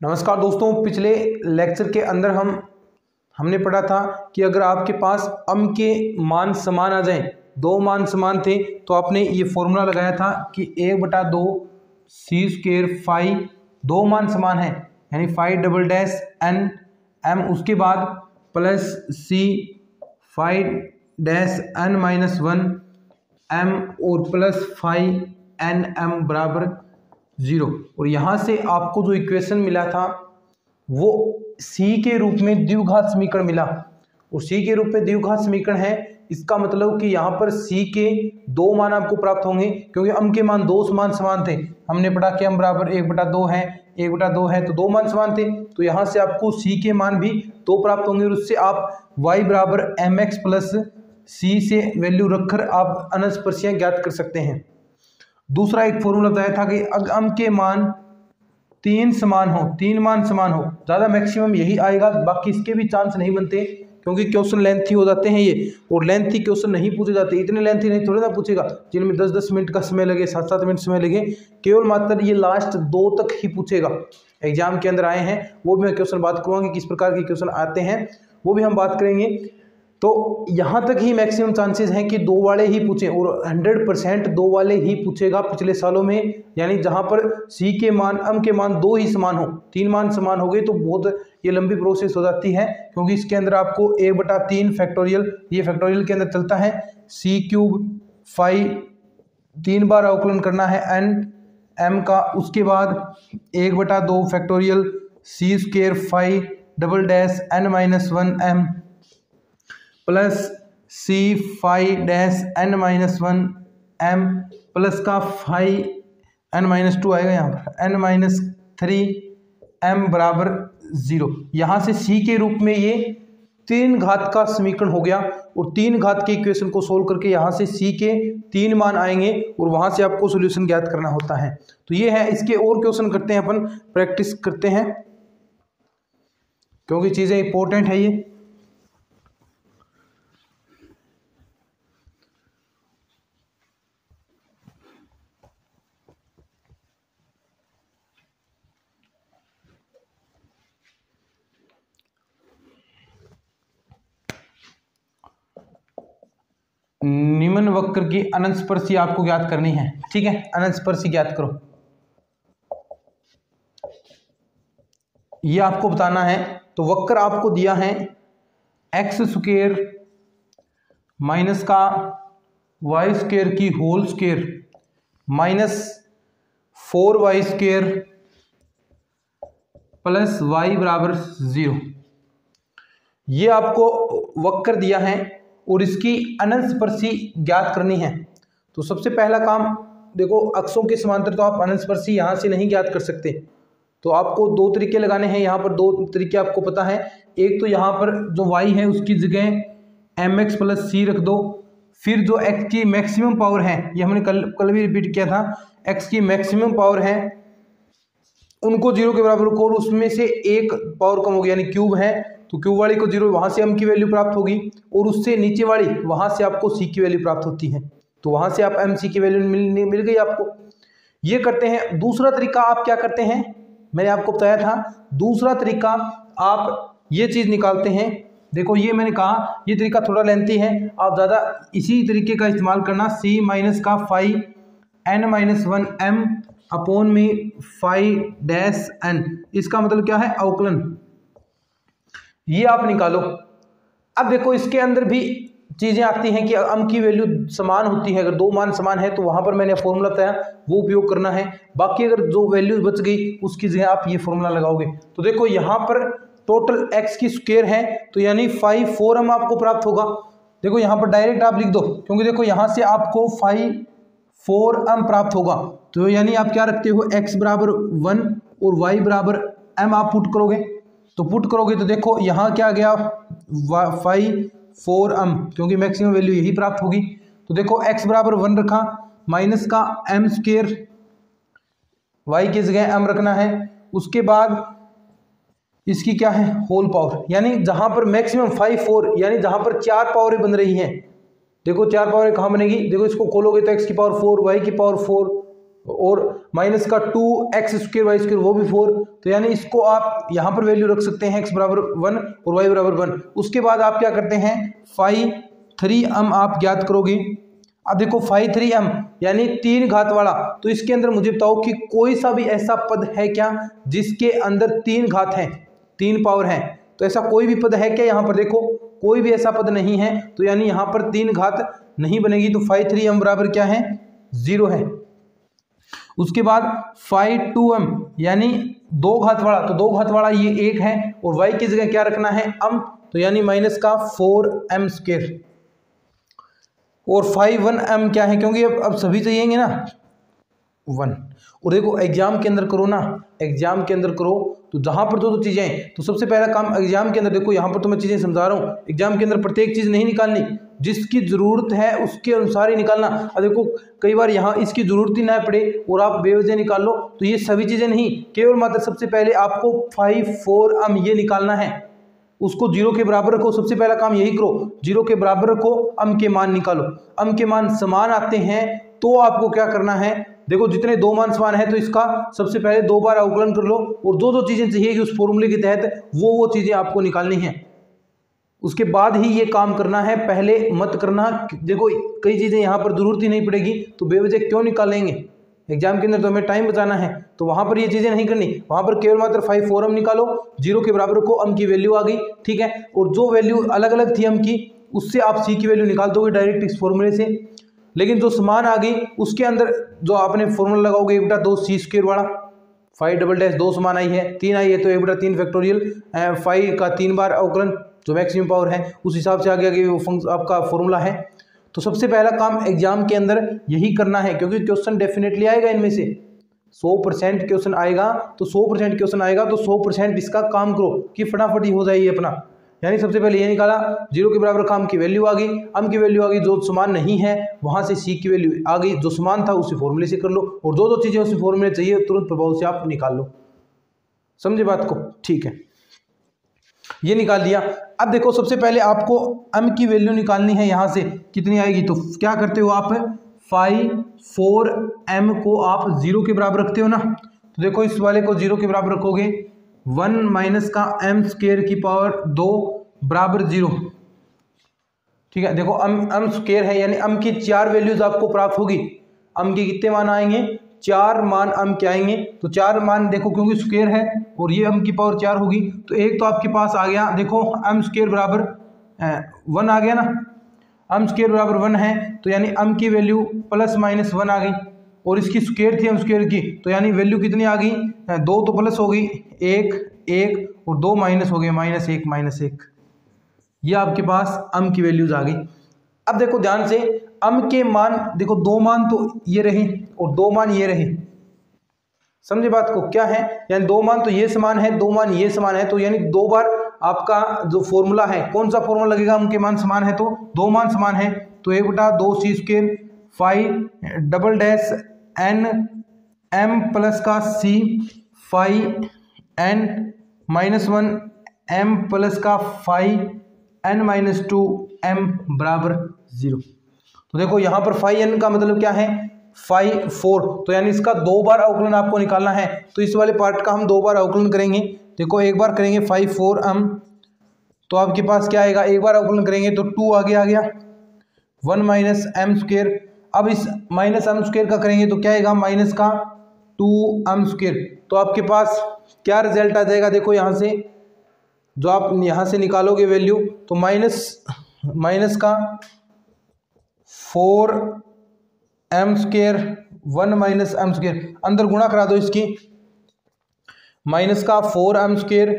नमस्कार दोस्तों, पिछले लेक्चर के अंदर हमने पढ़ा था कि अगर आपके पास अम के मान समान आ जाएं, दो मान समान थे तो आपने ये फॉर्मूला लगाया था कि 1/2 सी स्क्वेयर फाई, दो मान समान है यानी phi double dash N m, उसके बाद plus c phi dash n minus 1 m और प्लस फाई एन एम बराबर 0। और यहाँ से आपको जो इक्वेशन मिला था वो सी के रूप में द्विघात समीकरण मिला, और सी के रूप में द्विघात समीकरण है, इसका मतलब कि यहाँ पर सी के दो मान आपको प्राप्त होंगे, क्योंकि अम के मान दो मान समान थे। हमने पढ़ा कि अम बराबर 1/2 है, 1/2 है तो दो मान समान थे, तो यहाँ से आपको सी के मान भी दो प्राप्त होंगे, और उससे आप y बराबर mx प्लस सी से वैल्यू रखकर आप अनस्पर्शियाँ ज्ञात कर सकते हैं। दूसरा एक फॉर्मूला बताया था कि अगर अम के मान तीन मान समान हो, ज़्यादा मैक्सिमम यही आएगा, बाकी इसके भी चांस नहीं बनते क्योंकि क्वेश्चन लेंथी हो जाते हैं ये, और लेंथी क्वेश्चन नहीं पूछे जाते, इतने लेंथी नहीं थोड़ा ना पूछेगा जिनमें 10-10 मिनट का समय लगे, 7-7 मिनट समय लगे, केवल मात्र ये लास्ट 2 तक ही पूछेगा। एग्जाम के अंदर आए हैं वो भी मैं क्वेश्चन बात करूँगा कि किस प्रकार के क्वेश्चन आते हैं, वो भी हम बात करेंगे। तो यहाँ तक ही मैक्सिमम चांसेस हैं कि दो वाले ही पूछें, और 100% दो वाले ही पूछेगा पिछले सालों में, यानी जहाँ पर सी के मान अम के मान दो ही समान हो, तीन मान समान हो गए तो बहुत ये लंबी प्रोसेस हो जाती है, क्योंकि इसके अंदर आपको 1/3 फैक्टोरियल, ये फैक्टोरियल के अंदर चलता है, सी क्यूब फाई 3 बार अवकलन करना है एन एम का, उसके बाद 1/2 factorial c square phi double dash n minus 1 m plus c phi dash n minus 1 m plus का फाई एन माइनस 2 आएगा, यहाँ पर एन माइनस 3 एम बराबर 0। यहाँ से सी के रूप में ये 3 घात का समीकरण हो गया, और 3 घात के इक्वेशन को सोल्व करके यहाँ से सी के 3 मान आएंगे, और वहाँ से आपको सोल्यूशन ज्ञात करना होता है। तो ये है, इसके और क्वेश्चन करते हैं, अपन प्रैक्टिस करते हैं क्योंकि चीज़ें इंपॉर्टेंट है ये। निम्न वक्र की अनंतस्पर्शी आपको ज्ञात करनी है, ठीक है, अनंतस्पर्शी ज्ञात करो, ये आपको बताना है। तो वक्र आपको दिया है एक्स स्क्वेयर माइनस का वाई स्क्वेयर की whole square minus 4y square plus Y बराबर 0, ये आपको वक्र दिया है और इसकी अनंतस्पर्शी ज्ञात करनी है। तो सबसे पहला काम देखो, अक्षों के समांतर तो आप अनंतस्पर्शी यहाँ से नहीं ज्ञात कर सकते, तो आपको दो तरीके लगाने हैं। यहाँ पर दो तरीके आपको पता है, एक तो यहाँ पर जो y है उसकी जगह mx प्लस सी रख दो, फिर जो x की मैक्सिमम पावर है, ये हमने कल भी रिपीट किया था, x की मैक्सिमम पावर है उनको 0 के बराबर रखो, और उसमें से एक पावर कम हो गया यानी क्यूब है, तो क्यूब वाली को 0, वहाँ से m की वैल्यू प्राप्त होगी, और उससे नीचे वाली वहाँ से आपको c की वैल्यू प्राप्त होती है, तो वहाँ से आप mc की वैल्यू मिल गई आपको। ये करते हैं। दूसरा तरीका आप क्या करते हैं, मैंने आपको बताया था, दूसरा तरीका आप ये चीज़ निकालते हैं। देखो ये मैंने कहा ये तरीका थोड़ा लेंथी है, आप ज़्यादा इसी तरीके का इस्तेमाल करना, c माइनस का phi n minus 1 m upon में फाई डैश n, इसका मतलब क्या है, अवकलन, ये आप निकालो। अब देखो इसके अंदर भी चीज़ें आती हैं कि अम की वैल्यू समान होती है, अगर दो मान समान है तो वहाँ पर मैंने फॉर्मूला बताया वो उपयोग करना है, बाकी अगर जो वैल्यू बच गई उसकी जगह आप ये फॉर्मूला लगाओगे। तो देखो यहाँ पर टोटल x की स्क्वायर है, तो यानी 4m आपको प्राप्त होगा। देखो यहाँ पर डायरेक्ट आप लिख दो, क्योंकि देखो यहाँ से आपको 4m प्राप्त होगा, तो यानी आप क्या रखते हो, x बराबर 1 और y बराबर m आप पुट करोगे, तो पुट करोगे तो देखो यहाँ क्या गया 4m, क्योंकि मैक्सिमम वैल्यू यही प्राप्त होगी। तो देखो x बराबर 1 रखा, माइनस का m स्क्वेयर, y की जगह m रखना है, उसके बाद इसकी क्या है, होल पावर, यानी जहाँ पर मैक्सिमम 4 यानी जहाँ पर 4 पावरें बन रही हैं। देखो 4 पावरें कहाँ बनेगी, देखो इसको खोलोगे तो x की पावर 4, y की पावर 4 और माइनस का 2x² y² वो भी 4। तो यानी इसको आप यहाँ पर वैल्यू रख सकते हैं x बराबर 1 और y बराबर 1। उसके बाद आप क्या करते हैं, फाई 3m आप ज्ञात करोगे। अब देखो फाई 3m यानी 3 घात वाला, तो इसके अंदर मुझे बताओ कि कोई सा भी ऐसा पद है क्या जिसके अंदर 3 घात है, 3 पावर है। तो ऐसा कोई भी पद है क्या, यहाँ पर देखो कोई भी ऐसा पद नहीं है, तो यानी यहाँ पर 3 घात नहीं बनेगी। तो फाई 3m बराबर क्या है, 0 है। उसके बाद फाई 2m यानी 2 घात वाला, तो 2 घात वाला ये 1 है और y की जगह क्या रखना है, m, तो यानी माइनस का 4m²। और फाई 1m क्या है, क्योंकि अब सभी चाहिएंगे ना 1। और देखो एग्जाम के अंदर करो ना, एग्जाम के अंदर करो तो जहां पर दो चीजें हैं, तो सबसे पहला काम एग्जाम के अंदर देखो, यहाँ पर तो मैं चीजें समझा रहा हूँ, एग्जाम के अंदर प्रत्येक चीज नहीं निकालनी, जिसकी जरूरत है उसके अनुसार ही निकालना। अब देखो कई बार यहाँ इसकी जरूरत ही ना पड़े और आप बेवजह निकाल लो, तो ये सभी चीजें नहीं, केवल मात्र सबसे पहले आपको 5 4m ये निकालना है, उसको 0 के बराबर रखो। सबसे पहला काम यही करो, 0 के बराबर रखो, m के मान निकालो। m के मान समान आते हैं तो आपको क्या करना है, देखो जितने 2 मान समान है तो इसका सबसे पहले 2 बार अवकलन कर लो और जो चीजें चाहिए कि उस फॉर्मूले के तहत वो चीजें आपको निकालनी है। उसके बाद ही ये काम करना है, पहले मत करना। देखो कई चीजें यहाँ पर जरूरत ही नहीं पड़ेगी तो बेवजह क्यों निकालेंगे, एग्जाम के अंदर तो हमें टाइम बचाना है, तो वहां पर ये चीजें नहीं करनी। वहां पर केवल मात्र 5 4m निकालो, 0 के बराबर को m की वैल्यू आ गई, ठीक है। और जो वैल्यू अलग अलग थी m की, उससे आप c की वैल्यू निकाल दोगे डायरेक्ट इस फॉर्मूले से। लेकिन जो समान आ गई उसके अंदर जो आपने फॉर्मूला लगाओगे 1/2c² वाला, 5 2 समान आई है, 3 आई है तो 1/3 फैक्टोरियल 5 का 3 बार अवकलन जो मैक्सिमम पावर है, उस हिसाब से आगे वो आपका फॉर्मूला है। तो सबसे पहला काम एग्जाम के अंदर यही करना है, क्योंकि क्वेश्चन डेफिनेटली आएगा इनमें से 100% क्वेश्चन आएगा, तो 100% क्वेश्चन आएगा तो 100% इसका काम करो कि फटाफट ही हो जाए ये अपना। यानी सबसे पहले ये निकाला, 0 के बराबर काम की वैल्यू आ गई, m की वैल्यू आ गई, जो समान नहीं है वहां से c की वैल्यू आ गई, जो समान था उसी फॉर्मूले से कर लो, और जो चीजें उसी फॉर्मूले चाहिए तुरंत प्रभाव से आप निकाल लो। समझे बात को, ठीक है, ये निकाल दिया। अब देखो सबसे पहले आपको m की वैल्यू निकालनी है, यहाँ से कितनी आएगी, तो क्या करते हो आप, 5 4m को आप 0 के बराबर रखते हो ना, तो देखो इस वाले को 0 के बराबर रखोगे, 1 माइनस का m² की पावर 2 बराबर 0, ठीक है। देखो m² है यानी m की 4 वैल्यूज आपको प्राप्त होगी। m के कितने मान आएंगे, 4 मान m के आएंगे, तो 4 मान देखो क्योंकि स्क्वायर है और ये m की पावर 4 होगी, तो एक तो आपके पास आ गया, देखो m² बराबर 1 आ गया ना, m² बराबर 1 है, तो यानी m की वैल्यू ±1 आ गई, और इसकी स्क्वायर थी m² की, तो यानी वैल्यू कितनी आ गई, 2 तो प्लस हो गई, 1 1 और 2 माइनस हो गए, -1 ये आपके पास m की वैल्यूज आ गई। अब देखो ध्यान से, m के मान देखो 2 मान तो ये रहे और 2 मान ये रहे, समझे बात को, क्या है, यानी 2 मान तो ये समान है, 2 मान ये समान है, तो यानी 2 बार आपका जो फॉर्मूला है, कौन सा फॉर्मूला लगेगा, m के मान समान है तो 2 मान समान है, तो 1/2c² 5 n m प्लस का c 5 n -1 m प्लस का 5 n -2 m बराबर 0। तो देखो यहाँ पर 5n का मतलब क्या है, 5 4, तो यानी इसका 2 बार अवकलन आपको निकालना है, तो इस वाले पार्ट का हम 2 बार अवकलन करेंगे। देखो एक बार करेंगे 5 4m, तो आपके पास क्या आएगा, एक बार अवकलन करेंगे तो 2 आगे आ गया, 1 माइनस m²। अब इस -m² का करेंगे तो क्या आएगा, माइनस का 2m², तो आपके पास क्या रिजल्ट आ जाएगा, देखो यहाँ से जो आप यहाँ से निकालोगे वैल्यू, तो माइनस का 4m², 1 माइनस m², अंदर गुणा करा दो इसकी, माइनस का 4m²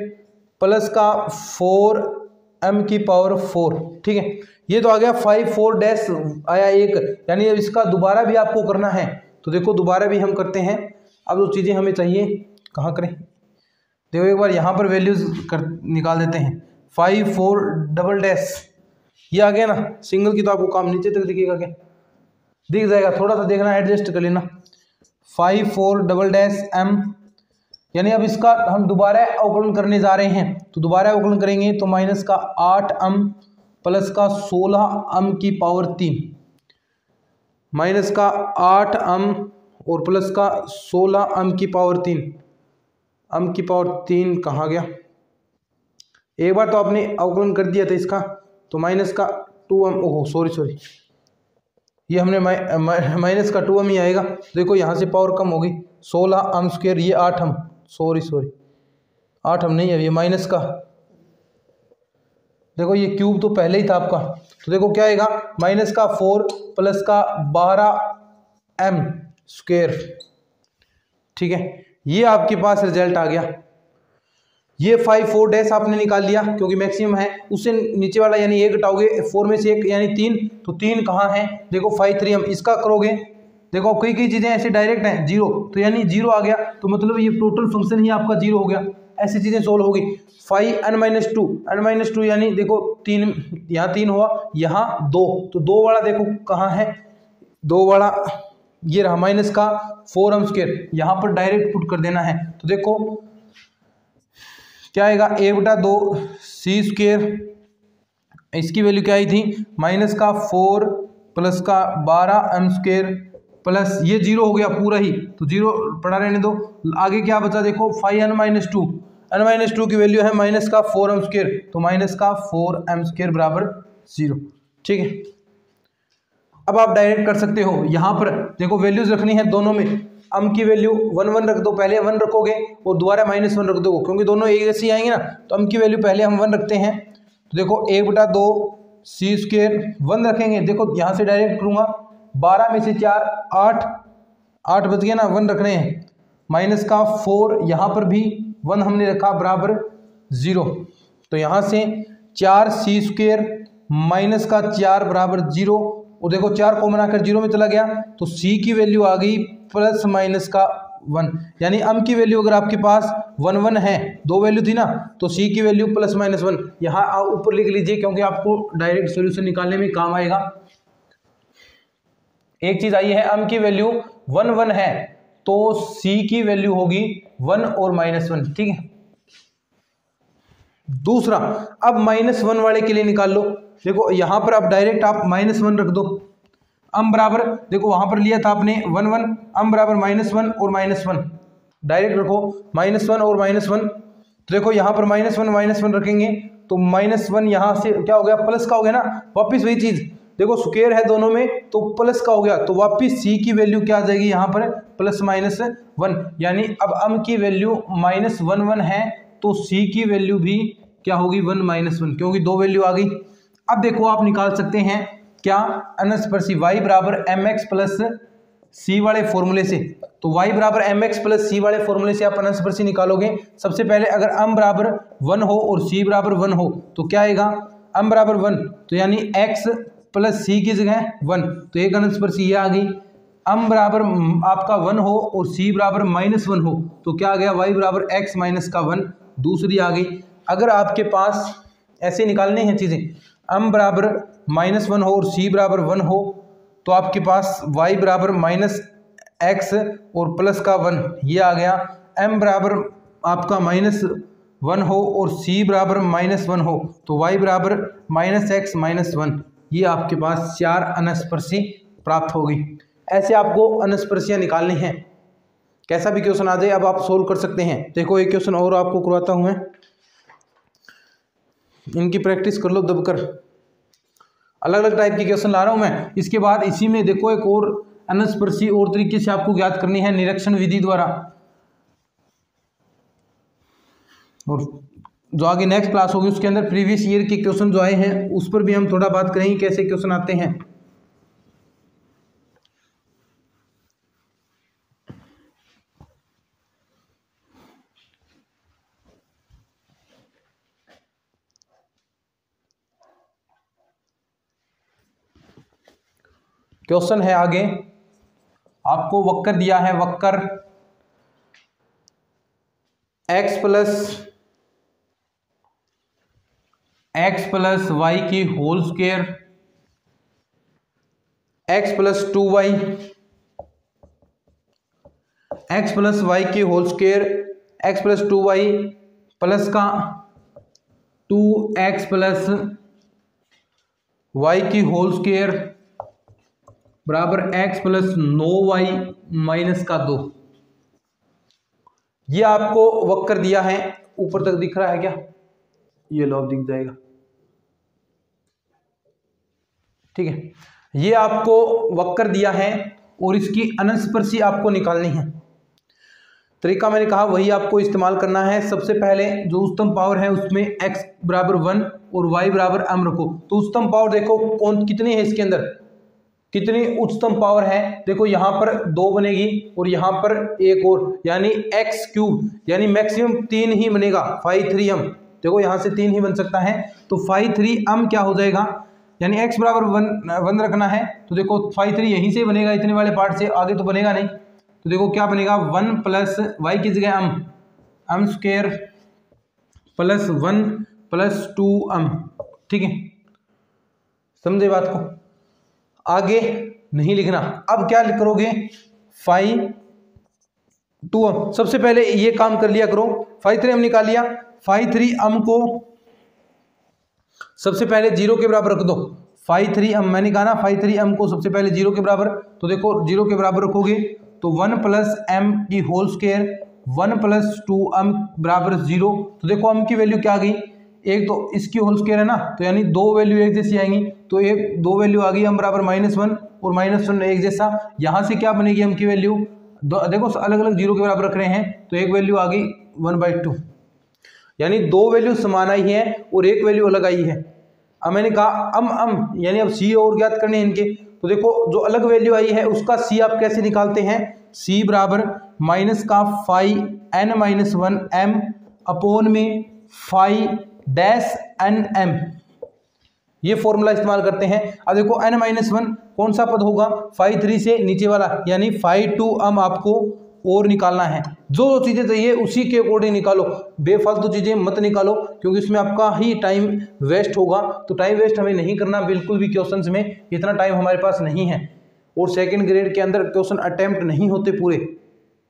प्लस का 4m की पावर 4, ठीक है। ये तो आ गया 5 4 डैश आया 1, यानी अब इसका दोबारा भी आपको करना है, तो देखो दोबारा भी हम करते हैं। अब जो चीज़ें हमें चाहिए कहाँ करें, देखो एक बार यहाँ पर वैल्यूज निकाल देते हैं, 5 4 डबल डैश ये आ गया ना, सिंगल की तो आपको काम नीचे तक दिखेगा, क्या दिख जाएगा, थोड़ा सा देखना एडजस्ट कर लेना, 5 4 डबल डैश m, यानी अब इसका हम दोबारा अवकलन करने जा रहे हैं, तो दोबारा अवकलन करेंगे तो माइनस का 8m प्लस का 16m की पावर 3, माइनस का 8m और प्लस का 16 m की पावर 3। m की पावर 3 कहाँ गया? एक बार तो आपने अवकलन कर दिया था इसका, तो माइनस का 2m, ओहो सॉरी, ये हमने माइनस का 2m ही आएगा। देखो यहाँ से पावर कम होगी, 16 m स्क्वायर, ये 8m, सॉरी 8m नहीं है, ये माइनस का, देखो ये क्यूब तो पहले ही था आपका, तो देखो क्या आएगा, माइनस का 4 प्लस का 12m स्क्वायर। ठीक है, ये आपके पास रिजल्ट आ गया। ये 5 4 डैश आपने निकाल लिया क्योंकि मैक्सिमम है, उससे नीचे वाला यानी 1 घटाओगे 4 में से 1 यानी 3, तो 3 कहाँ है? देखो 5 3m, इसका करोगे, देखो कई चीजें ऐसे डायरेक्ट हैं, 0 तो यानी 0 आ गया, तो मतलब ये टोटल फंक्शन ही आपका 0 हो गया। ऐसी चीजें सोल्व होगी। 5n-2 यानी देखो 3, यहाँ 3 हुआ, यहाँ 2, तो 2 वाला देखो कहाँ है, 2 वाला ये रहा, माइनस का 4m स्क्वायर, यहाँ पर डायरेक्ट पुट कर देना है। तो देखो क्या आएगा, a/2 c स्क्वायर, इसकी वैल्यू क्या आई थी, माइनस का 4 प्लस का 12m स्क्वायर प्लस ये 0 हो गया पूरा ही, तो 0 पड़ा रहने दो। आगे क्या बचा देखो, 5n-2, n-2 की वैल्यू है माइनस का 4m स्क्वायर, तो माइनस का 4m स्क्वायर बराबर 0। ठीक है, अब आप डायरेक्ट कर सकते हो, यहाँ पर देखो वैल्यूज रखनी है दोनों में, m की वैल्यू 1 1 रख दो, पहले 1 रखोगे और दोबारा -1 रख दो, क्योंकि दोनों एक जैसे आएंगे ना, तो m की वैल्यू पहले हम 1 रखते हैं, तो देखो 1/2 c स्क्वायर 1 रखेंगे, देखो यहाँ से डायरेक्ट करूँगा, 12 में से 4 8 बच गया ना, 1 रख रहे हैं, माइनस का 4, यहाँ पर भी 1 हमने रखा बराबर 0, तो यहाँ से 4 c स्क्वायर माइनस का 4 बराबर 0, और देखो 4 कॉमन आकर 0 में चला गया, तो c की वैल्यू आ गई प्लस माइनस का 1, यानी m की वैल्यू अगर आपके पास 1 1 है, 2 वैल्यू थी ना, तो c की वैल्यू प्लस माइनस 1, यहाँ ऊपर लिख लीजिए क्योंकि आपको डायरेक्ट सॉल्यूशन निकालने में काम आएगा। एक चीज आई है, m की वैल्यू 1 1 है, तो c की वैल्यू होगी 1 और -1। ठीक है, दूसरा अब -1 वाले के लिए निकाल लो, देखो यहाँ पर अब डायरेक्ट आप -1 रख दो, m बराबर, देखो वहां पर लिया था आपने 1 1, m बराबर -1 और -1, डायरेक्ट रखो -1 और -1, तो देखो यहाँ पर -1 रखेंगे, तो -1 यहाँ से क्या हो गया, प्लस का हो गया ना, वापिस वही चीज, देखो स्क्वायर है दोनों में, तो प्लस का हो गया, तो वापिस c की वैल्यू क्या आ जाएगी यहाँ पर +-1, यानी अब m की वैल्यू -1 1 है, तो c की वैल्यू भी क्या होगी 1 -1, क्योंकि 2 वैल्यू आ गई। अब देखो आप निकाल सकते हैं क्या, अनस्पर्शी y बराबर mx प्लस c वाले फॉर्मूले से, तो y बराबर mx प्लस c वाले फॉर्मूले से आप अनस्पर्शी निकालोगे। सबसे पहले अगर m बराबर 1 हो और c बराबर 1 हो, तो क्या आएगा, m बराबर 1, तो यानी x प्लस c की जगह 1, तो एक अनस्पर्शी ये आ गई। m बराबर आपका 1 हो और c बराबर -1 हो, तो क्या आ गया, y बराबर x माइनस का 1, दूसरी आ गई। अगर आपके पास ऐसे निकालनी है चीज़ें, m बराबर -1 हो और c बराबर 1 हो, तो आपके पास y बराबर -x और प्लस का 1 ये आ गया। m बराबर आपका -1 हो और c बराबर -1 हो, तो y बराबर -x -1, ये आपके पास 4 अनस्पर्शी प्राप्त होगी। ऐसे आपको अनस्पर्शियाँ निकालनी हैं, कैसा भी क्वेश्चन आ जाए अब आप सोल्व कर सकते हैं। देखो एक क्वेश्चन और आपको करवाता हूँ मैं, इनकी प्रैक्टिस कर लो दबकर, अलग अलग टाइप के क्वेश्चन ला रहा हूं मैं। इसके बाद इसी में देखो एक और अनस्पर्शी और तरीके से आपको ज्ञात करनी है निरीक्षण विधि द्वारा, और जो आगे नेक्स्ट क्लास होगी उसके अंदर प्रीवियस ईयर के क्वेश्चन जो आए हैं उस पर भी हम थोड़ा बात करेंगे, कैसे क्वेश्चन आते हैं। क्वेश्चन है आगे, आपको वक्र दिया है, वक्र x प्लस वाई की whole square, x plus 2y, x plus y की whole square, x plus 2y plus का 2x प्लस वाई की होल स्क्वायर बराबर x प्लस 9y माइनस का 2। ये आपको वक्र दिया है, ऊपर तक दिख रहा है क्या? ये लो दिख जाएगा, ठीक है। ये आपको वक्र दिया है और इसकी अनुस्पर्शी आपको निकालनी है। तरीका मैंने कहा वही आपको इस्तेमाल करना है। सबसे पहले जो उच्चतम पावर है उसमें x बराबर 1 और y बराबर m रखो। तो उच्चतम पावर देखो कौन कितनी है, इसके अंदर कितनी उच्चतम पावर है, देखो यहाँ पर 2 बनेगी और यहाँ पर एक और, यानी एक्स क्यूब, यानी मैक्सिमम 3 ही बनेगा, 5 3m। देखो यहाँ से 3 ही बन सकता है, तो 5 3m क्या हो जाएगा, यानी x बराबर 1 रखना है। तो देखो 5 3 यहीं से बनेगा, इतने वाले पार्ट से, आगे तो बनेगा नहीं। तो देखो क्या बनेगा, 1 प्लस वाई की जगह m square plus 1 plus 2m, ठीक है। समझे बात को? आगे नहीं लिखना। अब क्या करोगे, 5 2m, सबसे पहले ये काम कर लिया करो। 5 3m निकाल लिया, 5 3m को सबसे पहले 0 के बराबर रख दो। 5 3m मैंने कहा ना, 5 3m को सबसे पहले 0 के बराबर, तो देखो 0 के बराबर रखोगे तो 1 प्लस m की होल स्क्वायर 1 प्लस 2m बराबर 0। तो देखो m की वैल्यू क्या आ गई, एक तो इसकी होल स्क्वायर है ना, तो यानी 2 वैल्यू एक जैसी आएंगी, तो एक 2 वैल्यू आ गई m बराबर -1 और -1 एक जैसा। यहाँ से क्या बनेगी m की वैल्यू, देखो अलग अलग 0 के बराबर रख रहे हैं, तो एक वैल्यू आ गई 1/2, यानी 2 वैल्यू समान आई है और एक वैल्यू अलग आई है। अब मैंने कहा यानी अब c और ज्ञात करने हैं इनके। तो देखो जो अलग वैल्यू आई है उसका c आप कैसे निकालते हैं, c बराबर माइनस का 5n-1m अपॉन में 5-nm, ये फॉर्मूला इस्तेमाल करते हैं। अब देखो n-1 कौन सा पद होगा, 5 3 से नीचे वाला, यानी 5 2m आपको और निकालना है। जो चीज़ें चाहिए उसी के अकॉर्डिंग निकालो, बेफालतू चीज़ें मत निकालो, क्योंकि इसमें आपका ही टाइम वेस्ट होगा। तो टाइम वेस्ट हमें नहीं करना बिल्कुल भी, क्वेश्चंस में इतना टाइम हमारे पास नहीं है, और सेकंड ग्रेड के अंदर क्वेश्चन अटेम्प्ट नहीं होते पूरे,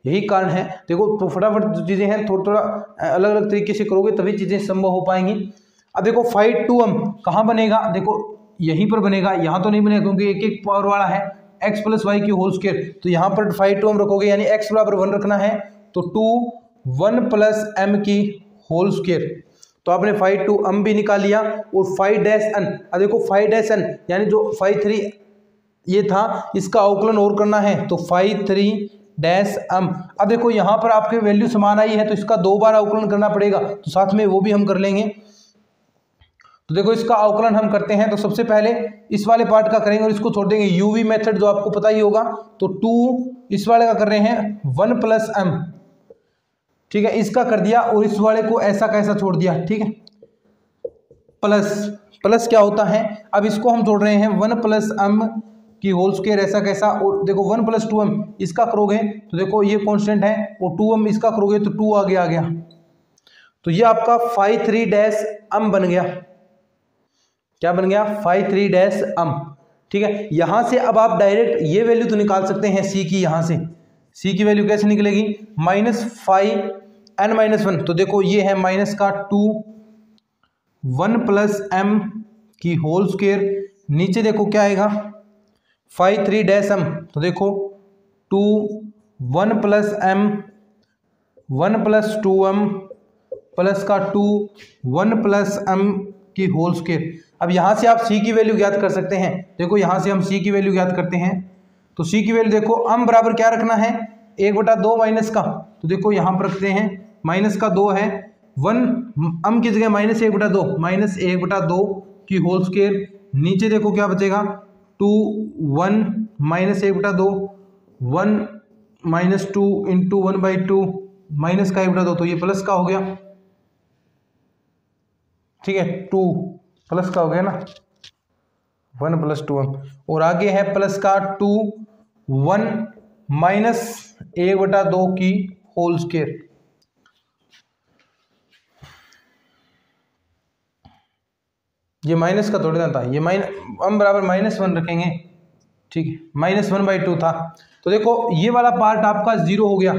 यही कारण है। देखो तो फटाफट जो चीज़ें हैं थोड़ा अलग अलग तरीके से करोगे तभी चीज़ें संभव हो पाएंगी। अब देखो 5 2m कहाँ बनेगा, देखो यहीं पर बनेगा, यहाँ तो नहीं बनेगा क्योंकि एक एक पावर वाला है, x प्लस वाई की होल स्क्वायर। तो यहाँ पर 5 2m रखोगे, यानी x बराबर 1 रखना है, तो 1 प्लस m की होल स्क्वायर। तो आपने 5 2m भी निकाल लिया और 5-n। अब देखो 5-n यानी जो 5 3 ये था, इसका अवकलन और करना है, तो 5 3-m। अब देखो यहाँ पर आपके वैल्यू समान आई है, तो इसका 2 बार अवकलन करना पड़ेगा, तो साथ में वो भी हम कर लेंगे। तो देखो इसका अवकलन हम करते हैं, तो सबसे पहले इस वाले पार्ट का करेंगे और इसको छोड़ देंगे, यूवी मेथड जो आपको पता ही होगा। तो 2 इस वाले का कर रहे हैं 1 प्लस m, ठीक है, इसका कर दिया और इस वाले को ऐसा कैसा छोड़ दिया, ठीक है। प्लस क्या होता है, अब इसको हम जोड़ रहे हैं 1 प्लस m की होल स्क्वायर ऐसा कैसा, और देखो 1 प्लस 2m इसका करोगे तो देखो ये कांस्टेंट है, और 2m इसका करोगे तो 2 आगे आ गया। तो ये आपका 5 3-m बन गया। क्या बन गया, 5 3-m, ठीक है। यहां से अब आप डायरेक्ट ये वैल्यू तो निकाल सकते हैं c की, यहां से c की वैल्यू कैसे निकलेगी, -5n-1। तो देखो ये है माइनस का 2 1 प्लस m की होल स्क्वायर, नीचे देखो क्या आएगा 5 3-m। तो देखो 2 1 plus m 1 plus 2m plus का 2 1 प्लस m की होल स्क्वायर। अब यहाँ से आप c की वैल्यू ज्ञात कर सकते हैं। देखो यहाँ से हम c की वैल्यू ज्ञात करते हैं, तो c की वैल्यू देखो m बराबर क्या रखना है, 1/2 माइनस का। तो देखो यहाँ पर रखते हैं माइनस का 2 है, 1 m की जगह -1/2 -1/2 की होल स्क्वायर। नीचे देखो क्या बचेगा 2 1 -1/2 1 -2 इंटू 1/2 माइनस का 1/2, तो ये प्लस का हो गया, ठीक है। 2 प्लस का हो गया ना, 1 प्लस 2m, और आगे है प्लस का 2 1 -1/2 की होल स्क्वायर। ये माइनस का थोड़ी ना था, ये m बराबर -1 रखेंगे, ठीक है, -1/2 था। तो देखो ये वाला पार्ट आपका 0 हो गया,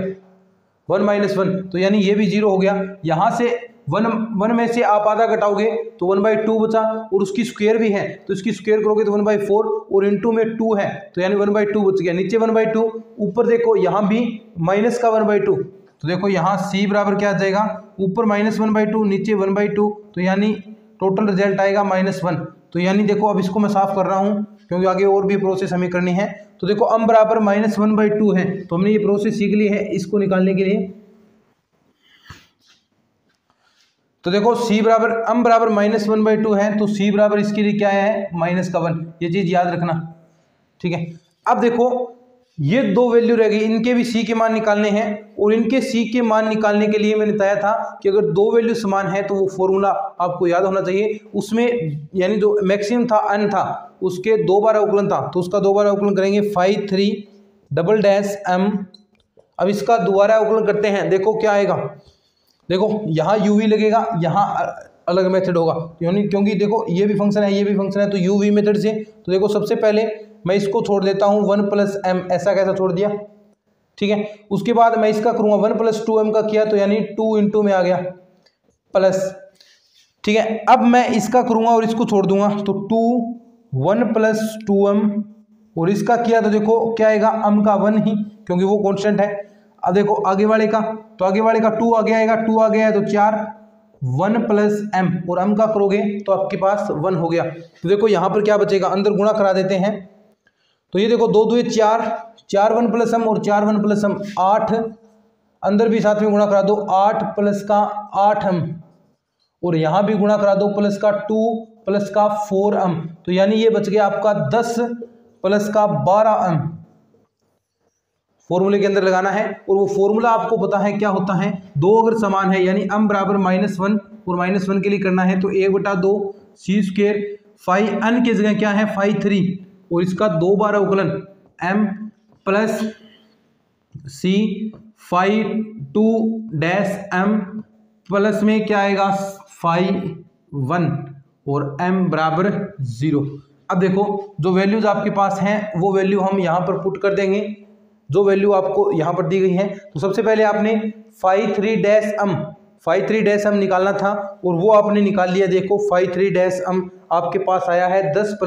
1 -1, तो यानी ये भी 0 हो गया। यहाँ से वन वन में से आप आधा घटाओगे तो 1/2 बचा, और उसकी स्क्वायर भी है तो इसकी स्क्वायर करोगे तो 1/4, और इनटू में 2 है तो यानी 1/2 बच गया। नीचे 1/2, ऊपर देखो यहाँ भी माइनस का 1/2, तो देखो यहाँ सी बराबर क्या आ जाएगा, ऊपर -1/2 नीचे 1/2, तो यानी टोटल रिजल्ट आएगा -1। तो यानी देखो अब इसको मैं साफ कर रहा हूँ क्योंकि आगे और भी प्रोसेस हमें करनी है। तो देखो m बराबर -1/2 है, तो हमने ये प्रोसेस सीख ली है इसको निकालने के लिए। तो देखो c बराबर m बराबर -1/2 है, तो c बराबर इसके लिए क्या है -1, ये चीज याद रखना, ठीक है। अब देखो ये दो वैल्यू रह गई, इनके भी c के मान निकालने हैं, और इनके c के मान निकालने के लिए मैंने बताया था कि अगर दो वैल्यू समान है तो वो फॉर्मूला आपको याद होना चाहिए। उसमें यानी जो मैक्सिमम था n था उसके 2 बार अवकलन था, तो उसका 2 बार अवकलन करेंगे 5 3 m। अब इसका दोबारा अवकलन करते हैं, देखो क्या आएगा, देखो यहाँ uv लगेगा, यहाँ अलग मेथड होगा, यानी क्योंकि देखो ये भी फंक्शन है ये भी फंक्शन है, तो uv मेथड से। तो देखो सबसे पहले मैं इसको छोड़ देता हूँ 1 + m, ऐसा कैसा छोड़ दिया, ठीक है। उसके बाद मैं इसका करूँगा 1 + 2m का किया, तो यानी 2 इंटू में आ गया प्लस, ठीक है। अब मैं इसका करूँगा और इसको छोड़ दूंगा, तो 1 + 2m, और इसका किया तो देखो क्या आएगा, m का 1 ही, क्योंकि वो कॉन्स्टेंट है। अब देखो आगे वाले का, तो आगे वाले का 2 आगे आएगा, 2 आ गया है तो 4, 1 + m, और m का करोगे तो आपके पास 1 हो गया। तो देखो यहाँ पर क्या बचेगा, अंदर गुणा करा देते हैं, तो ये देखो 2 2 4, 4 1 + m और 4 1 + m 8, अंदर भी साथ में गुणा करा दो, 8 + का 8m, और यहाँ भी गुणा करा दो, प्लस का 2 + का 4m, तो यानी ये बच गया आपका 10 + का 12m। फॉर्मूले के अंदर लगाना है, और वो फॉर्मूला आपको पता है क्या होता है, दो अगर समान है यानी m बराबर -1, और -1 के लिए करना है तो 1/2 c², 5n की जगह क्या है 5 3, और इसका 2 बार अवकलन m + c 5 2-m, प्लस में क्या आएगा 5 1, और m बराबर 0। अब देखो जो वैल्यूज आपके पास हैं वो वैल्यू हम यहाँ पर पुट कर देंगे, जो वैल्यू आपको यहाँ पर दी गई है। तो सबसे पहले आपने 5 3-m निकालना था, और वो आपने निकाल लिया। देखो 5 3-m आपके पास आया है 10 +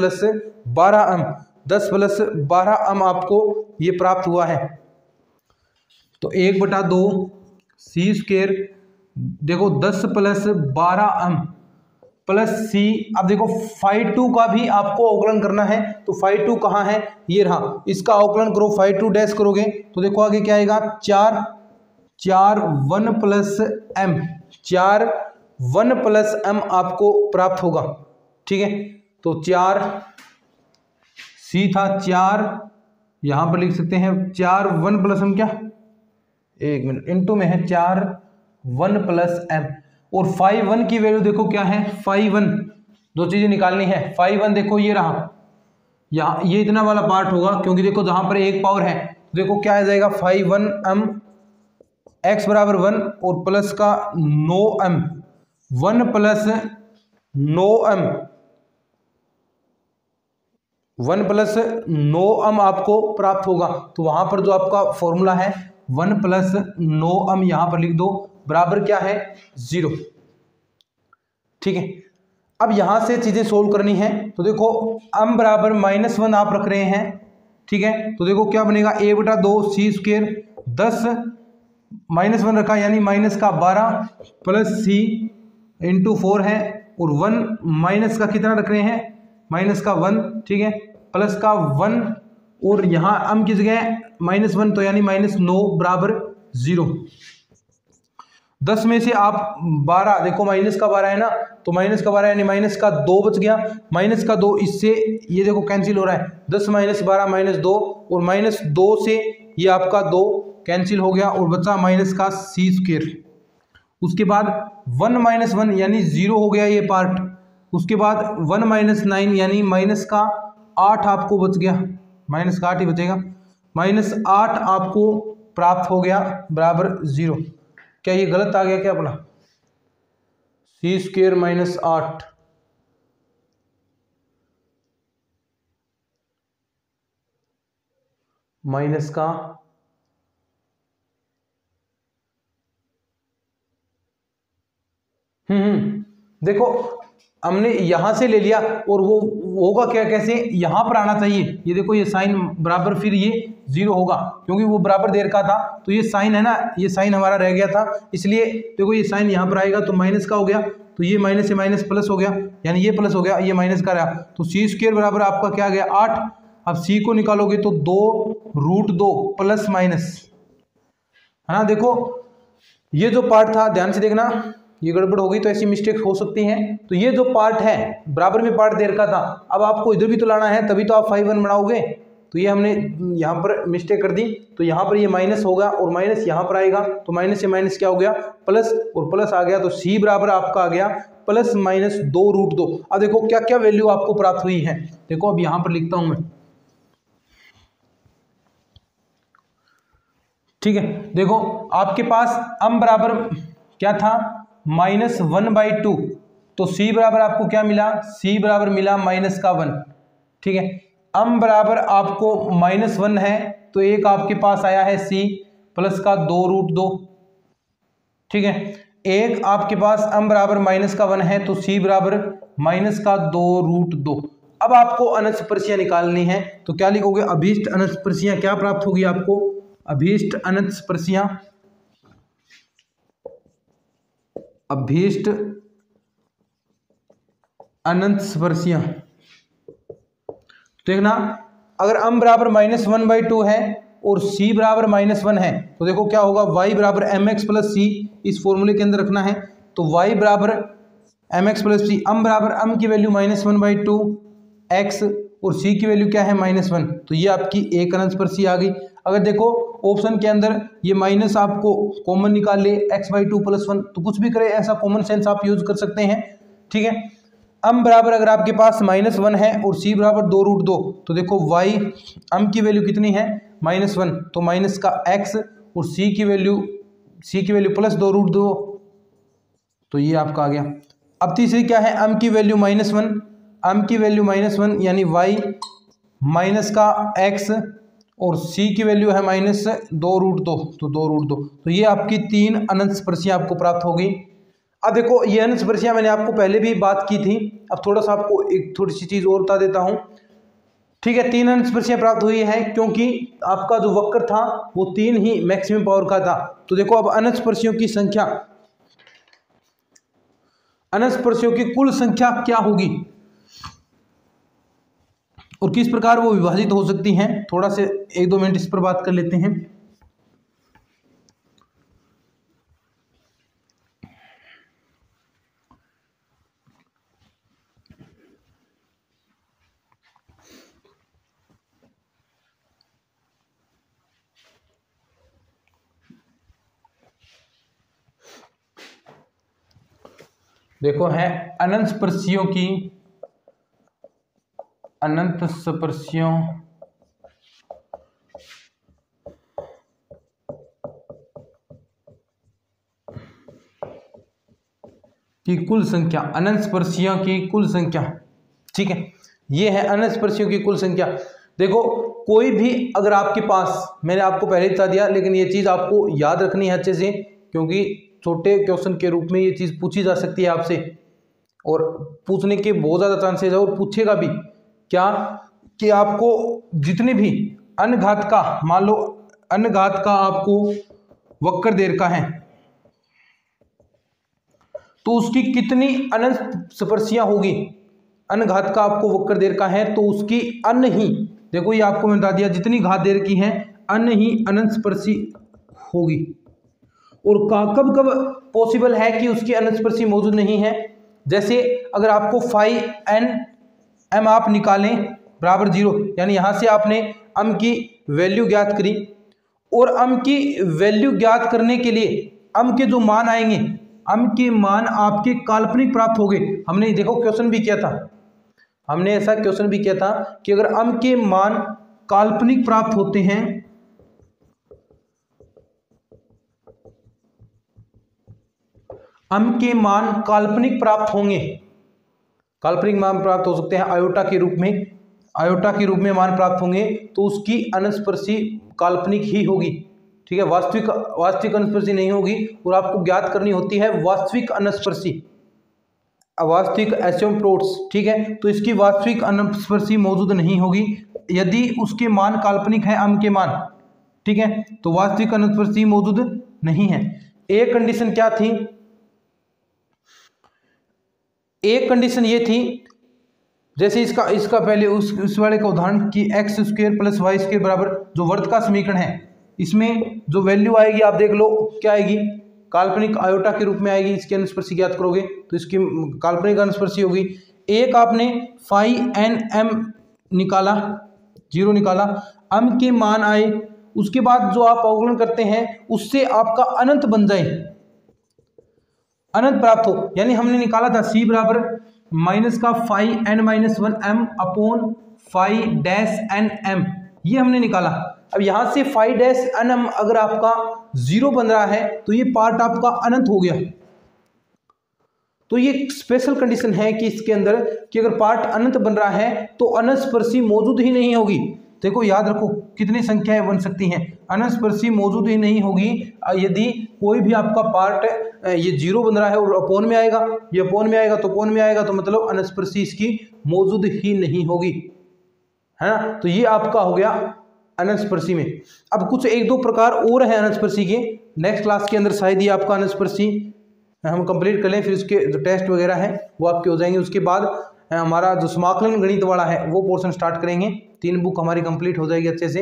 12m, 10 + 12m आपको ये प्राप्त हुआ है। तो 1/2 c², देखो 10 + 12m प्लस c। अब देखो 5 2 का भी आपको अवकलन करना है, तो 5 2 कहाँ है, ये रहा, इसका अवकलन करो, 5 2 डैश करोगे तो देखो आगे क्या आएगा, 4 1 + m, 4 1 + m आपको प्राप्त होगा, ठीक है। तो 4 c था 4, यहाँ पर लिख सकते हैं 4 1 + m, क्या 1 मिनट इंटू में है 4 1 + m, और 5 1 की वैल्यू देखो क्या है 5 1, दो चीजें निकालनी है। 5 1 देखो ये रहा, यहाँ ये इतना वाला पार्ट होगा, क्योंकि देखो जहां पर एक पावर है तो देखो क्या आ जाएगा 5 1 m, x बराबर 1, और प्लस का 9m, 1 + 9m, 1 + 9m आपको प्राप्त होगा। तो वहां पर जो आपका फॉर्मूला है 1 + 9m यहां पर लिख दो, बराबर क्या है 0, ठीक है। अब यहां से चीजें सोल्व करनी है, तो देखो m बराबर -1 आप रख रहे हैं, ठीक है। तो देखो क्या बनेगा, 1/2 c², 10 -1 रखा यानी -12 प्लस c इंटू 4 है, और 1 माइनस का कितना रख रहे हैं, -1, ठीक है, प्लस का 1, और यहाँ m की जगह -1 तो यानी -9 बराबर 0। 10 में से आप 12, देखो माइनस का 12 है ना, तो माइनस का 12 यानी -2 बच गया, -2 इससे ये देखो कैंसिल हो रहा है, 10 - 12 -2, और -2 से ये आपका 2 कैंसिल हो गया, और बचा -c²। उसके बाद 1 - 1 यानी 0 हो गया ये पार्ट, उसके बाद 1 - 9 यानी -8 आपको बच गया, -8 ही बचेगा, -8 आपको प्राप्त हो गया बराबर 0। क्या ये गलत आ गया क्या अपना, c² -8, माइनस का देखो हमने यहाँ से ले लिया और वो होगा क्या, कैसे यहाँ पर आना चाहिए, ये देखो ये साइन बराबर, फिर ये 0 होगा क्योंकि वो बराबर देर का था, तो ये साइन है ना, ये साइन हमारा रह गया था, इसलिए देखो ये साइन यहाँ पर आएगा तो माइनस का हो गया, तो ये माइनस से माइनस प्लस हो गया, यानी ये प्लस हो गया, ये माइनस का रहा, तो c² बराबर आपका क्या गया 8। अब c को निकालोगे तो 2√2 प्लस माइनस, है ना। देखो ये जो पार्ट था ध्यान से देखना, ये गड़बड़ हो गई तो ऐसी मिस्टेक हो सकती है। तो ये जो पार्ट है बराबर में पार्ट देर का था, अब आपको इधर भी तो लाना है, तभी तो आप 5/1 बनाओगे। तो ये हमने यहाँ पर मिस्टेक कर दी, तो यहाँ पर ये माइनस होगा और माइनस यहाँ पर आएगा, तो माइनस से माइनस क्या हो गया प्लस, और प्लस आ गया, तो c बराबर आपका आ गया प्लस माइनस 2√2। अब देखो क्या क्या वैल्यू आपको प्राप्त हुई है, देखो अब यहाँ पर लिखता हूँ मैं, ठीक है। देखो आपके पास m बराबर क्या था -1/2, तो c बराबर आपको क्या मिला, c बराबर मिला -1, ठीक है। m बराबर आपको -1 है, तो एक आपके पास आया है c प्लस का 2√2, ठीक है। एक आपके पास m बराबर -1 है, तो c बराबर -2√2। अब आपको अनंतस्पर्शियां निकालनी है, तो क्या लिखोगे, अभीष्ट अनंतस्पर्शियां क्या प्राप्त होगी आपको, अभीष्ट अनंतस्पर्शियां, अभीष्ट अनंतस्पर्शियां। देखना अगर m बराबर -1/2 है और c बराबर -1 है, तो देखो क्या होगा, y बराबर mx प्लस c, इस फॉर्मूले के अंदर रखना है, तो y बराबर mx प्लस c, m बराबर m की वैल्यू -1/2 x और c की वैल्यू क्या है -1, तो ये आपकी एक अनंतस्पर्शी आ गई। अगर देखो ऑप्शन के अंदर ये माइनस आपको कॉमन निकाल ले x/2 + 1, तो कुछ भी करे ऐसा कॉमन सेंस आप यूज कर सकते हैं, ठीक है। m बराबर अगर आपके पास -1 है और c बराबर 2√2, तो देखो y m की वैल्यू कितनी है -1, तो माइनस का x और c की वैल्यू प्लस 2√2, तो ये आपका आ गया। अब तीसरी क्या है, m की वैल्यू -1, यानी y माइनस का x और c की वैल्यू है -2√2, तो 2√2, तो ये आपकी 3 अनंतस्पर्शियां आपको प्राप्त होगी। अब देखो ये अनंतस्पर्शियां मैंने आपको पहले भी बात की थी, अब थोड़ा सा आपको एक थोड़ी सी चीज और बता देता हूं, ठीक है। 3 अनंतस्पर्शियां प्राप्त हुई है क्योंकि आपका जो वक्र था वो 3 ही मैक्सिमम पावर का था। तो देखो अब अनंतस्पर्शियों की संख्या, अनंतस्पर्शियों की कुल संख्या क्या होगी और किस प्रकार वो विभाजित हो सकती हैं, थोड़ा से 1-2 मिनट इस पर बात कर लेते हैं। देखो है अनंतस्पर्शियों की कुल संख्या, अनंतस्पर्शियों की कुल संख्या, ठीक है। ये है अनंतस्पर्शियों की कुल संख्या। देखो कोई भी अगर आपके पास, मैंने आपको पहले बता दिया, लेकिन ये चीज आपको याद रखनी है अच्छे से, क्योंकि छोटे क्वेश्चन के रूप में ये चीज पूछी जा सकती है आपसे, और पूछने के बहुत ज्यादा चांसेस है, और पूछेगा भी क्या कि आपको जितने भी अनघात का, मान लो अनघात का आपको वक्र देर का है, तो उसकी कितनी अनंतस्पर्शियां होगी। अनघात का आपको वक्र देर का है तो उसकी अन्य ही, देखो ये आपको मैं बता दिया, जितनी घात देर की है अन्य ही अनंतस्पर्शी होगी। और कब कब पॉसिबल है कि उसकी अनंतस्पर्शी मौजूद नहीं है, जैसे अगर आपको फाई एन एम आप निकालें बराबर 0, यानी यहां से आपने m की वैल्यू ज्ञात करी, और m की वैल्यू ज्ञात करने के लिए m के जो मान आएंगे, m के मान आपके काल्पनिक प्राप्त हो गए। हमने देखो क्वेश्चन भी किया था, हमने ऐसा क्वेश्चन भी किया था कि अगर m के मान काल्पनिक प्राप्त होते हैं, m के मान काल्पनिक प्राप्त होंगे, काल्पनिक मान प्राप्त हो सकते हैं आयोटा के रूप में मान प्राप्त होंगे, तो उसकी अनंतस्पर्शी काल्पनिक ही होगी, ठीक है। वास्तविक अनंतस्पर्शी नहीं होगी, और आपको ज्ञात करनी होती है वास्तविक अनंतस्पर्शी। अवास्तविक एसिम्प्टोट्स, ठीक है, तो इसकी वास्तविक अनुस्पर्शी मौजूद नहीं होगी यदि उसके मान काल्पनिक है, के मान, ठीक है, तो वास्तविक अनुस्पर्शी मौजूद नहीं है। एक कंडीशन क्या थी, एक कंडीशन ये थी, जैसे इसका पहले उस वाले का उदाहरण कि X square plus Y square बराबर जो वर्त का समीकरण है, इसमें जो वैल्यू आएगी आप देख लो क्या आएगी, काल्पनिक आयोटा के रूप में आएगी। इसकी अनुस्पर्शी ज्ञात करोगे तो इसकी काल्पनिक अनुस्पर्शी होगी। एक आपने फाई एन एम निकाला, 0 निकाला, के मान आए, उसके बाद जो आप अवकलन करते हैं उससे आपका अनंत बन जाए, अनंत प्राप्त हो, यानी हमने निकाला था c बराबर माइनस का phi N minus 1 m upon phi dash N M, ये हमने निकाला। अब यहां से फाई डैश एन एम अगर आपका 0 बन रहा है तो ये पार्ट आपका अनंत हो गया। तो ये स्पेशल कंडीशन है कि इसके अंदर कि अगर पार्ट अनंत बन रहा है तो अनुस्पर्शी मौजूद ही नहीं होगी। देखो याद रखो कितनी संख्याएं बन सकती हैं, अनुस्पर्शी मौजूद ही नहीं होगी यदि कोई भी आपका पार्ट ये 0 बन रहा है और अपोन में आएगा, ये अपोन में आएगा तो अपोन में आएगा, तो मतलब अनुस्पर्शी इसकी मौजूद ही नहीं होगी, है ना। तो ये आपका हो गया अनुस्पर्शी में। अब कुछ 1-2 प्रकार और हैं अनुस्पर्शी के, नेक्स्ट क्लास के अंदर शायद ही आपका अनुस्पर्शी हम कंप्लीट कर लें, फिर उसके जो टेस्ट वगैरह हैं वो आपके हो जाएंगे। उसके बाद हमारा जो समाकलन गणित वाला है वो पोर्शन स्टार्ट करेंगे। 3 बुक हमारी कंप्लीट हो जाएगी अच्छे से,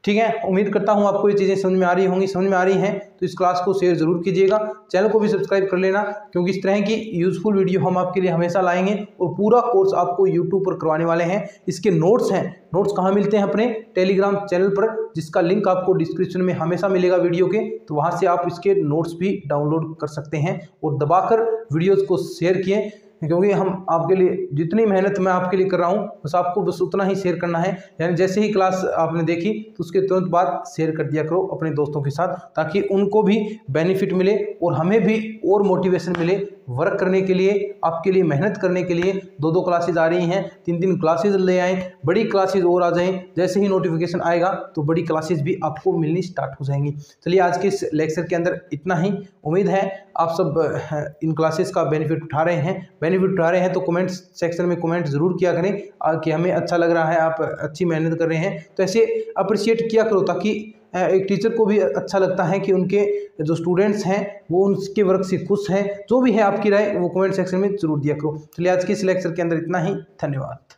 ठीक है। उम्मीद करता हूँ आपको ये चीज़ें समझ में आ रही होंगी। समझ में आ रही हैं तो इस क्लास को शेयर जरूर कीजिएगा, चैनल को भी सब्सक्राइब कर लेना, क्योंकि इस तरह की यूजफुल वीडियो हम आपके लिए हमेशा लाएंगे और पूरा कोर्स आपको यूट्यूब पर करवाने वाले हैं। इसके नोट्स हैं, नोट्स कहाँ मिलते हैं, अपने टेलीग्राम चैनल पर, जिसका लिंक आपको डिस्क्रिप्शन में हमेशा मिलेगा वीडियो के, तो वहाँ से आप इसके नोट्स भी डाउनलोड कर सकते हैं। और दबाकर वीडियोज़ को शेयर किए, क्योंकि हम आपके लिए जितनी मेहनत मैं आपके लिए कर रहा हूँ बस आपको बस उतना ही शेयर करना है। यानी जैसे ही क्लास आपने देखी तो उसके तुरंत बाद शेयर कर दिया करो अपने दोस्तों के साथ, ताकि उनको भी बेनिफिट मिले और हमें भी और मोटिवेशन मिले वर्क करने के लिए, आपके लिए मेहनत करने के लिए। 2-2 क्लासेज आ रही हैं, 3-3 क्लासेज ले आएँ, बड़ी क्लासेज और आ जाएँ। जैसे ही नोटिफिकेशन आएगा तो बड़ी क्लासेज भी आपको मिलनी स्टार्ट हो जाएंगी। चलिए आज के इस लेक्चर के अंदर इतना ही। उम्मीद है आप सब इन क्लासेस का बेनिफिट उठा रहे हैं। तो कमेंट सेक्शन में कमेंट जरूर किया करें कि हमें अच्छा लग रहा है, आप अच्छी मेहनत कर रहे हैं, तो ऐसे अप्रिशिएट किया करो, ताकि एक टीचर को भी अच्छा लगता है कि उनके जो स्टूडेंट्स हैं वो उनके वर्क से खुश हैं। जो भी है आपकी राय वो कमेंट सेक्शन में जरूर दिया करो। चलिए आज के इस लेक्चर के अंदर इतना ही, धन्यवाद।